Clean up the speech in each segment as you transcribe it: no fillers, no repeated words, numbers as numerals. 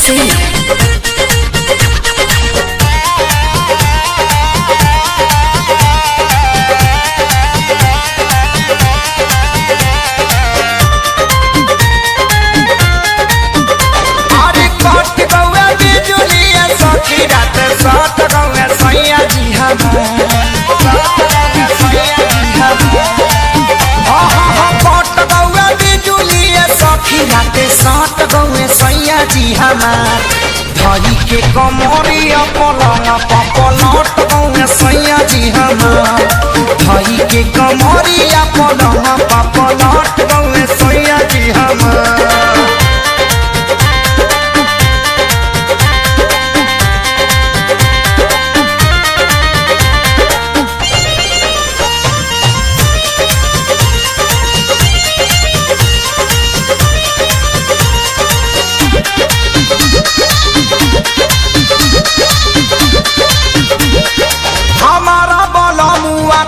Singh. जी हमार धरी के कमरिया पलंग पलट गौए सैया जी हमार धरी के कमरिया पलंग पलट गौए सैया जी हमार।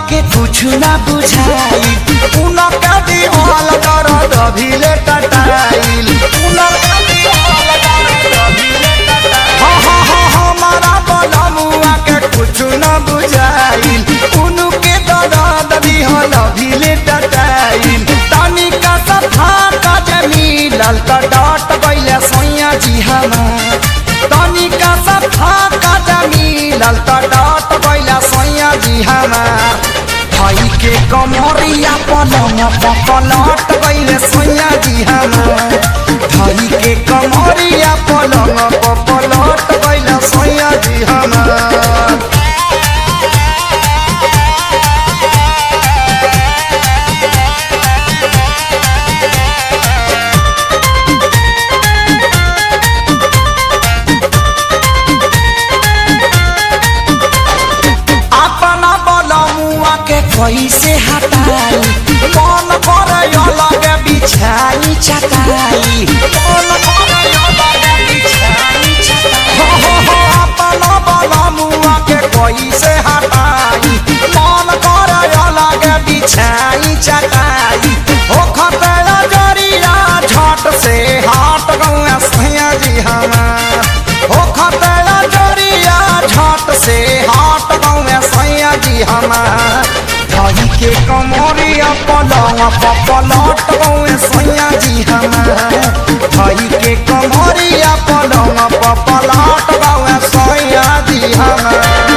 के कुछ ना बुझाई उनका दीवाल दर्द भीले टटाइल हमारा बलमुआ के कुछ ना बुझाइल उनके दर्द दिहल भीले टटाइल तनिका सफा का जमीलल त डट गइले सैया जी हमार तनिका सफा का जमीलल त डट गइले सैया जी हमार भाई के कमरिया पलंग पलट गइले सैया जी हमार भाई के कमरिया पलंग पलट गइले सैया जी हमार। कैसे हटाई मन करे लगे बिछाई चटाई मन करे लगे बिछाई चटाई अपना बलमुआ के कैसे हटाई मन करे लगे बिछाई चटाई हो खतरा जरिया झट से हट गए सैया जी हमार हो खतरा जरिया झट से हट गए सैया जी हमार भाई के कमरिया पलंग पलट गए सैया जी हमार भाई के कमरिया पलंग पलट गए सैया जी हमार।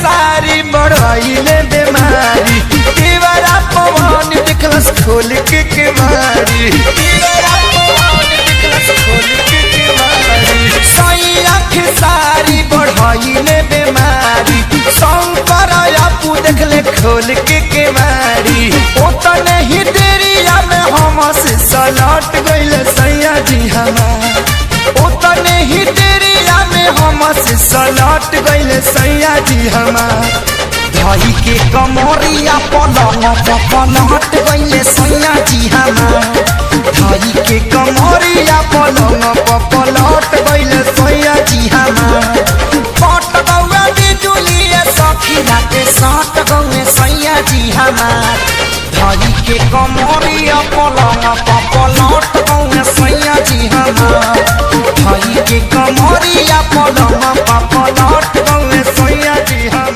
सारी बढ़ाइले बीमारी दीवारा पवन दिखलस खोल के केवारी दीवारा पवन दिखलस खोल के केवारी सैया के सारी बढ़ाइले बीमारी शंकर आपू देखले खोल के केवारी ओतने ही देरिया में हम से सलट गइले सैया जी हमार ओतने ही देरिया में हम से सलट गइले सैया जी हमार भाई के कमरिया पलंग पलट गइले सैया जी हमार भाई के कमरिया पलंग पलट गइले सैया जी हमार पट गौए बिजुलिए सखी राते सट गौए सैया जी हमार भाई के कमरिया पलंग पलट गौए सैया जी हमार भाई के कमरिया पलंग पलट गौए सैया जी हमार।